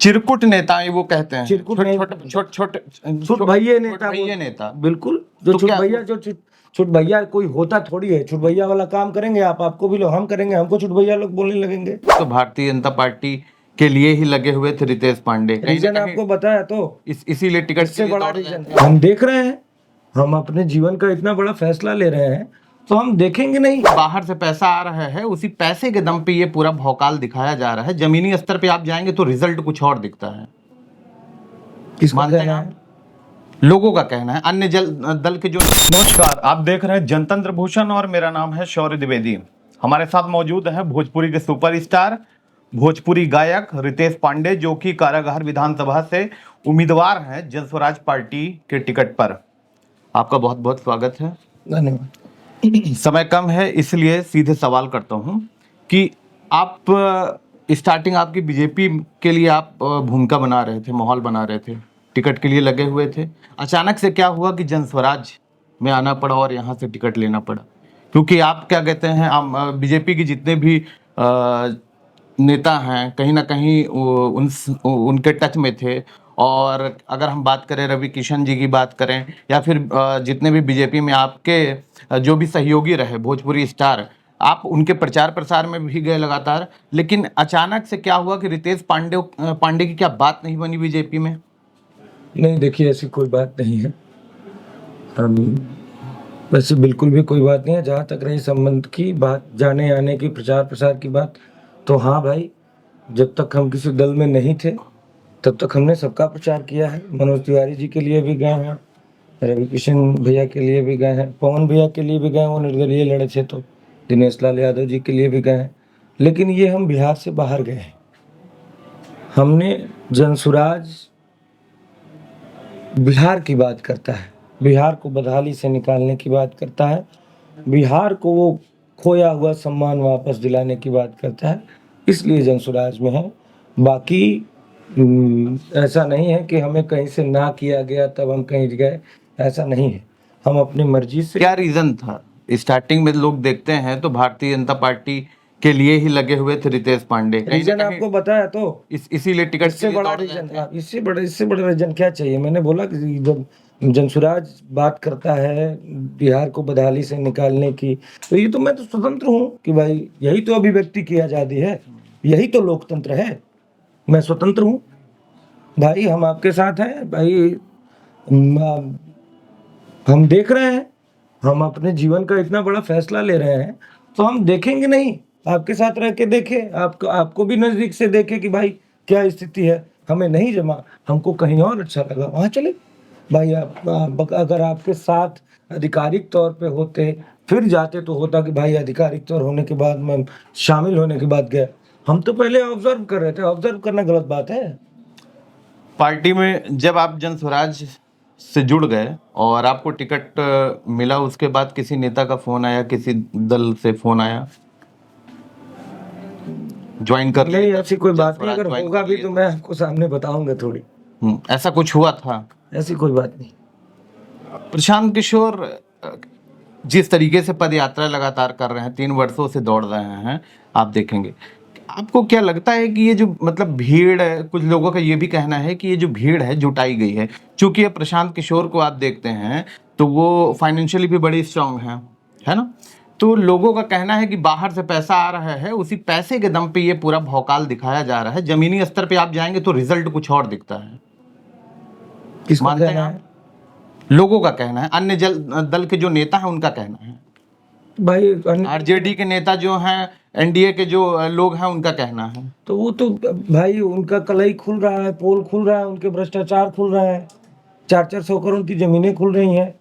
चिरकुट नेता वो कहते हैं, चिरकुट छोटे भैया नेता। बिल्कुल, जो तो छुट क्या- भैया छुट भैया कोई होता थोड़ी है। छुट भैया वाला काम करेंगे आप, आपको भी लोग हम करेंगे, हमको छुट भैया लोग बोलने लगेंगे। तो भारतीय जनता पार्टी के लिए ही लगे हुए थे रितेश पांडे, कहीं ना रीजन कहीं आपको बताया तो इसीलिए टिकट के इससे लिए बड़ा दौड़ रहे रीजन थे। हम देख रहे हैं। हम अपने जीवन का इतना बड़ा फैसला ले रहे हैं तो हम देखेंगे नहीं। बाहर से पैसा आ रहा है, उसी पैसे के दम पे ये पूरा भौकाल दिखाया जा रहा है। जमीनी स्तर पे आप जाएंगे तो रिजल्ट कुछ और दिखता है। किसका मानते हैं कहना आप? है? लोगों का कहना है, अन्य दल के जो। नमस्कार, आप देख रहे हैं जनतंत्र भूषण और मेरा नाम है शौर्य द्विवेदी। हमारे साथ मौजूद हैं भोजपुरी के सुपरस्टार, भोजपुरी गायक रितेश पांडे, जो कि कारागार विधानसभा से उम्मीदवार हैं जनस्वराज पार्टी के टिकट पर। आपका बहुत बहुत स्वागत है। धन्यवाद। समय कम है इसलिए सीधे सवाल करता हूं कि आप स्टार्टिंग आपकी बीजेपी के लिए आप भूमिका बना रहे थे, माहौल बना रहे थे, टिकट के लिए लगे हुए थे। अचानक से क्या हुआ कि जनस्वराज में आना पड़ा और यहाँ से टिकट लेना पड़ा? क्योंकि आप क्या कहते हैं, बीजेपी की जितने भी नेता हैं कहीं ना कहीं उनके टच में थे। और अगर हम बात करें रवि किशन जी की बात करें, या फिर जितने भी बीजेपी में आपके जो भी सहयोगी रहे भोजपुरी स्टार, आप उनके प्रचार प्रसार में भी गए लगातार। लेकिन अचानक से क्या हुआ कि रितेश पांडे की क्या बात नहीं बनी बीजेपी में? नहीं, देखिए ऐसी कोई बात नहीं है। हम वैसे बिल्कुल भी कोई बात नहीं है। जहाँ तक रही संबंध की बात, जाने आने की, प्रचार प्रसार की बात, तो हाँ भाई, जब तक हम किसी दल में नहीं थे तब तक हमने सबका प्रचार किया है। मनोज तिवारी जी के लिए भी गए हैं, रवि किशन भैया के लिए भी गए हैं, पवन भैया के लिए भी गए, वो निर्दलीय लड़े थे तो दिनेश लाल यादव जी के लिए भी गए हैं। लेकिन ये हम बिहार से बाहर गए हैं। हमने जनसुराज बिहार की बात करता है, बिहार को बदहाली से निकालने की बात करता है, बिहार को वो खोया हुआ सम्मान वापस दिलाने की बात करता है, इसलिए जनसुराज में है। बाकी ऐसा नहीं है कि हमें कहीं से ना किया गया तब हम कहीं गए, ऐसा नहीं है। हम अपनी मर्जी से। क्या रीजन था? स्टार्टिंग में लोग देखते हैं तो भारतीय जनता पार्टी के लिए ही लगे हुए थे रितेश पांडे, कहीं ना रीजन कहीं आपको बताया तो इसीलिए टिकट के इससे लिए बड़ा दौड़ रहे रीजन थे। इससे बड़ा रीजन क्या चाहिए? मैंने बोला कि जब जनसुराज बात करता है बिहार को बदहाली से निकालने की, तो ये तो मैं तो स्वतंत्र हूँ कि भाई यही तो अभिव्यक्ति की आज़ादी है, यही तो लोकतंत्र है। मैं स्वतंत्र हूँ भाई, हम आपके साथ हैं भाई। हम देख रहे हैं। हम अपने जीवन का इतना बड़ा फैसला ले रहे हैं तो हम देखेंगे नहीं, आपके साथ रह के देखें, आपको भी नजदीक से देखें कि भाई क्या स्थिति है। हमें नहीं जमा, हमको कहीं और अच्छा लगा, वहाँ चले भाई। आप अगर आपके साथ आधिकारिक तौर पे होते फिर जाते तो होता कि भाई आधिकारिक तौर होने के बाद मैं शामिल होने के बाद गया। हम तो पहले ऑब्जर्व कर रहे थे। ऑब्जर्व करना गलत बात है? पार्टी में जब आप जनस्वराज से जुड़ गए और आपको टिकट मिला, उसके बाद किसी नेता का फोन आया, किसी दल से फोन आया ज्वाइन कर नहीं, ऐसी कोई बात नहीं। अगर join होगा कर भी लिए। तो मैं आपको सामने बताऊंगा थोड़ी। ऐसा कुछ हुआ था? ऐसी कोई बात नहीं। प्रशांत किशोर जिस तरीके से पद यात्रा लगातार कर रहे हैं, 3 वर्षों से दौड़ रहे हैं, आप देखेंगे। आपको क्या लगता है कि ये जो मतलब भीड़ है, कुछ लोगों का ये भी कहना है कि ये जो भीड़ है जुटाई गई है, क्योंकि प्रशांत किशोर को आप देखते हैं तो वो फाइनेंशियली भी बड़ी स्ट्रांग है ना? तो लोगों का कहना है कि बाहर से पैसा आ रहा है, उसी पैसे के दम पे ये पूरा भौकाल दिखाया जा रहा है। जमीनी स्तर पे आप जाएंगे तो रिजल्ट कुछ और दिखता है। किसका मानते कहना हैं है? लोगों का कहना है, अन्य दल के जो नेता हैं उनका कहना है, भाई आरजेडी के नेता जो हैं, एनडीए के जो लोग हैं उनका कहना है। तो वो तो भाई उनका कलई खुल रहा है, पोल खुल रहा है, उनके भ्रष्टाचार खुल रहा है, 400 करोड़ की जमीनें खुल रही हैं,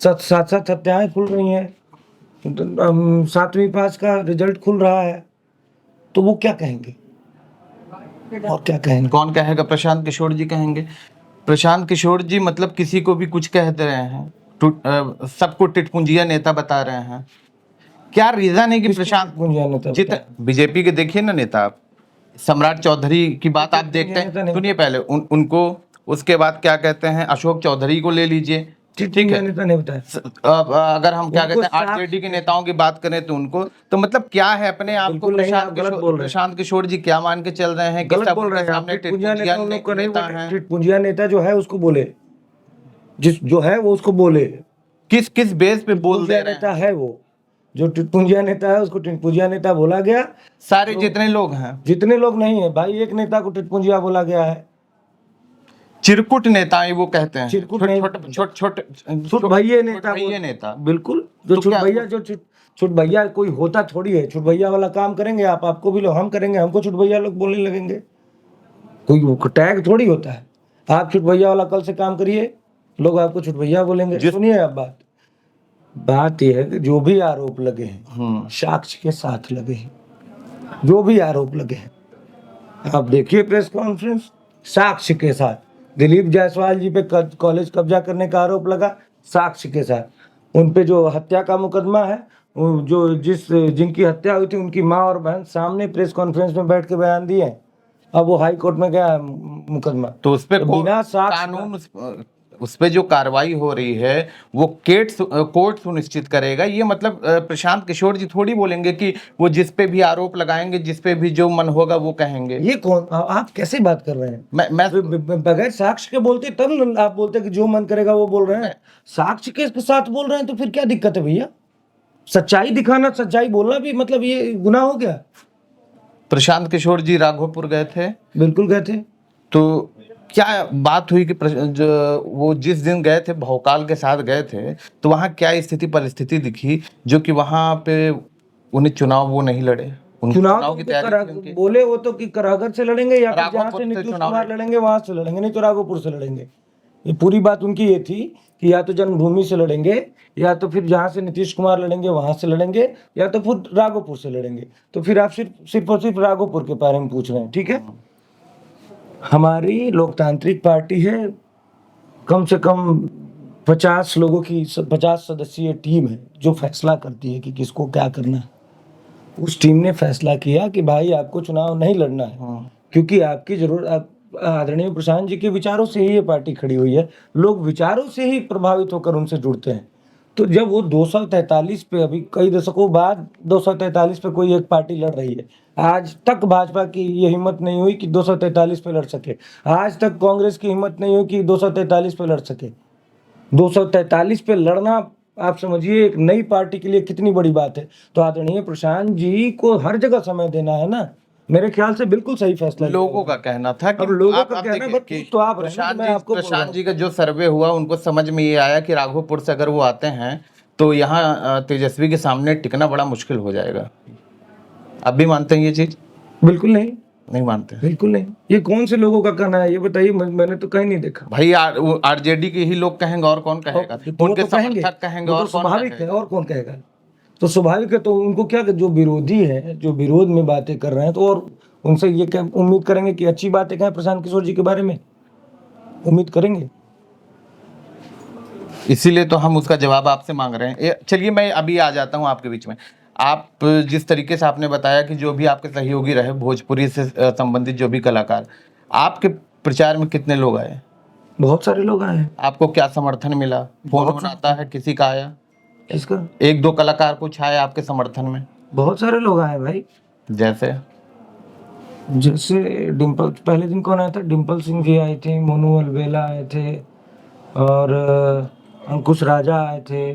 7 हत्याएं खुल रही हैं, 7वीं पास का रिजल्ट खुल रहा है, तो वो क्या कहेंगे और क्या कहेंगे? कौन कहेगा? प्रशांत किशोर जी कहेंगे। प्रशांत किशोर जी मतलब किसी को भी कुछ कह दे रहे हैं, सबको टिटपुंजिया नेता बता रहे हैं। क्या रीजन है कि प्रशांत जित बीजेपी के देखिए ना नेता, आप सम्राट चौधरी की बात आप देखते हैं, सुनिए पहले उनको, उसके बाद क्या कहते हैं अशोक चौधरी को ले लीजिए, चिट ठीक है। पुंजिया नेता नहीं बताया। अब अगर हम क्या उनको कहते हैं साफ- आरजेडी के नेताओं की बात करें तो उनको तो मतलब क्या है अपने आप को बिल्कुल नहीं, आप गलत बोल रहे हैं। प्रशांत किशोर जी क्या मान के चल रहे हैं कि गलत सब बोल उनके रहे हैं आप। सामने चिट पुंजिया नेता उन लोग को नहीं नेता बोले। हैं। चिट पुंजिया नेता जो है उसको बोले, जो है वो उसको बोले। किस किस बेस पे बोल दे पुंजिया रहे नेता हैं? है वो, जो टिटपुंजिया नेता है उसको टिटपुंजिया नेता बोला गया। सारे जितने लोग हैं जितने लोग नहीं है भाई, एक नेता को टिटपुंजिया बोला गया है। चिरकुट नेता वो कहते हैं, चिरकुट छोटे नहीं- छोटे छोटे छोटे छुट भैया नेता भैया नेता। बिल्कुल, जो तो छुट क्या- भैया, जो छुट भैया कोई होता थोड़ी है। छुट भैया वाला काम करेंगे आप, आपको भी लोग, हम करेंगे, हमको छुट भैया लोग बोलने लगेंगे। कोई टैग थोड़ी होता है। आप छुट भैया वाला कल से काम करिए, लोग आपको छुट भैया बोलेंगे। सुनिए आप बात यह है कि जो भी आरोप लगे हैं साक्ष्य के साथ लगे हैं। जो भी आरोप लगे हैं आप देखिए प्रेस कॉन्फ्रेंस, साक्ष्य के साथ। दिलीप जायसवाल जी पे कॉलेज कब्जा करने का आरोप लगा, साक्ष्य के साथ। उन पे जो हत्या का मुकदमा है, जो जिनकी हत्या हुई थी उनकी माँ और बहन सामने प्रेस कॉन्फ्रेंस में बैठ के बयान दिए हैं। अब वो हाई कोर्ट में गया मुकदमा, तो उस पे बिना साक्ष्य कानून उस पे जो कार्रवाई हो रही है वो कोर्ट सुनिश्चित करेगा। ये मतलब प्रशांत किशोर जी थोड़ी बोलेंगे कि वो जिस पे भी आरोप लगाएंगे, जिस पे भी जो मन होगा वो कहेंगे। ये कौन, आप कैसे बात कर रहे हैं? मैं बगैर साक्ष्य के बोलते तब आप बोलते कि जो मन करेगा वो बोल रहे हैं। साक्ष्य के साथ बोल रहे हैं तो फिर क्या दिक्कत है भैया? सच्चाई दिखाना, सच्चाई बोलना भी मतलब ये गुनाह हो गया? प्रशांत किशोर जी राघोपुर गए थे, बिल्कुल गए थे। तो क्या बात हुई कि जो वो जिस दिन गए थे भौकाल के साथ गए थे, तो वहाँ क्या स्थिति परिस्थिति दिखी जो कि वहाँ पे उन्हें चुनाव वो नहीं लड़े? चुनाव की तो तैयारी थी बोले वो तो कि करागढ़ से लड़ेंगे या फिर जहाँ राघोपुर से से नीतीश चुनाव कुमार लड़ेंगे वहां से लड़ेंगे, नहीं तो राघोपुर से लड़ेंगे। ये पूरी बात उनकी ये थी कि या तो जन्मभूमि से लड़ेंगे, या तो फिर जहाँ से नीतीश कुमार लड़ेंगे वहां से लड़ेंगे, या तो फिर राघोपुर से लड़ेंगे। तो फिर आप सिर्फ और सिर्फ राघोपुर के बारे में पूछ रहे हैं, ठीक है? हमारी लोकतांत्रिक पार्टी है, कम से कम 50 लोगों की 50 सदस्यीय टीम है जो फैसला करती है कि किसको क्या करना है। उस टीम ने फैसला किया कि भाई आपको चुनाव नहीं लड़ना है, क्योंकि आपकी जरूरत, आदरणीय प्रशांत जी के विचारों से ही ये पार्टी खड़ी हुई है। लोग विचारों से ही प्रभावित होकर उनसे जुड़ते हैं। तो जब वो 243 पे, अभी कई दशकों बाद 243 पे कोई एक पार्टी लड़ रही है, आज तक भाजपा की ये हिम्मत नहीं हुई कि 243 पे लड़ सके। आज तक कांग्रेस की हिम्मत नहीं हुई कि 243 पे लड़ सके। 243 पे लड़ना, आप समझिए एक नई पार्टी के लिए कितनी बड़ी बात है। तो आदरणीय प्रशांत जी को हर जगह समय देना है ना, मेरे ख्याल से बिल्कुल सही फैसला लिया। लोगों का कहना था कि अब लोगों आप का कहना, देखिए बट कि तो आप रहे ना, तो मैं आपको बोल रहा प्रशांत जी का जो सर्वे हुआ उनको समझ में ये आया कि राघोपुर से अगर वो आते हैं तो यहाँ तेजस्वी के सामने टिकना बड़ा मुश्किल हो जाएगा। आप भी मानते हैं ये चीज? हूं। बिल्कुल नहीं, नहीं मानते? बिल्कुल नहीं। ये कौन से लोगों का कहना है ये बताइए, मैंने तो कहीं नहीं देखा। भाई आरजेडी के ही लोग कहेंगे और कौन कहेगा? तो उनके तो कहेंगे, समर्थक कहेंगे वो और तो कौन स्वाभाविक कहेगा? है, और कौन कहेगा? तो स्वाभाविक है। तो उनको क्या, जो विरोधी है, जो विरोध में बातें कर रहे हैं, तो और उनसे ये क्या उम्मीद करेंगे कि अच्छी बातें कहें प्रशांत किशोर जी के बारे में? उम्मीद करेंगे? इसीलिए तो हम उसका जवाब आपसे मांग रहे हैं। चलिए मैं अभी आ जाता हूँ आपके बीच में। आप जिस तरीके से आपने बताया कि जो भी आपके सहयोगी रहे भोजपुरी से संबंधित जो भी कलाकार, आपके प्रचार में कितने लोग आए? बहुत सारे लोग आए हैं। आपको क्या समर्थन मिला? फोन आता है किसी का आया? इसका एक दो कलाकार कुछ आए आपके समर्थन में? बहुत सारे लोग आए भाई। जैसे डिम्पल, पहले दिन कौन आया था? डिम्पल सिंह जी आई थी, मोनू अलबेला आए थे, और अंकुश राजा आए थे,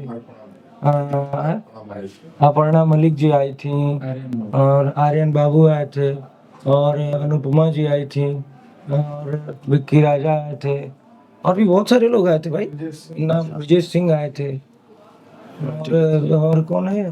अपर्णा मलिक जी आई थी, और आर्यन बाबू आए थे, और अनुपमा जी आई थी, और विक्की राजा आए थे, और भी बहुत सारे लोग आए थे भाई। नाम विजय सिंह आए थे, और कौन है,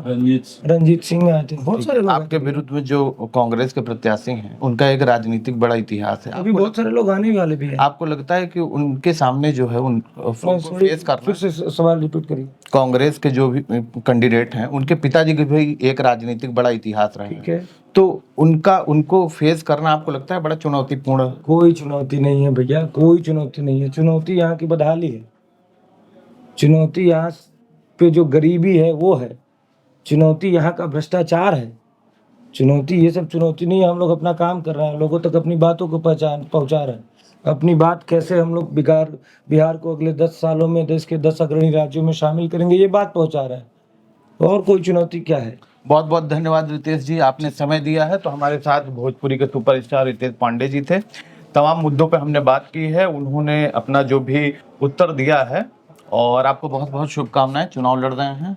रंजीत सिंह आए थे। बहुत सारे लोग आए आपके विरुद्ध में जो कांग्रेस के प्रत्याशी हैं उनका एक राजनीतिक बड़ा इतिहास है। थे। अभी बहुत सारे लोग आने वाले भी हैं। आपको लगता है कि उनके सामने जो है उनको फेस करना? फिर से सवाल रिपीट करिए। कांग्रेस के जो भी कैंडिडेट हैं उनके पिताजी के भी एक राजनीतिक बड़ा इतिहास रहा ठीक है, है, तो उनको फेस करना आपको लगता है बड़ा चुनौतीपूर्ण? कोई चुनौती नहीं है भैया, कोई चुनौती नहीं है। चुनौती यहाँ की बदहाली है। चुनौती यहाँ पे जो गरीबी है वो है। चुनौती यहाँ का भ्रष्टाचार है। चुनौती, ये सब चुनौती नहीं है, हम लोग अपना काम कर रहे हैं, लोगों तक अपनी बातों को पहुँचा रहे हैं। अपनी बात कैसे हम लोग बिहार को अगले 10 सालों में देश के 10 अग्रणी राज्यों में शामिल करेंगे, ये बात पहुँचा रहे हैं। और कोई चुनौती क्या है? बहुत बहुत धन्यवाद रितेश जी, आपने समय दिया है। तो हमारे साथ भोजपुरी के सुपरस्टार रितेश पांडे जी थे। तमाम मुद्दों पे हमने बात की है, उन्होंने अपना जो भी उत्तर दिया है, और आपको बहुत बहुत शुभकामनाएं, चुनाव लड़ रहे हैं।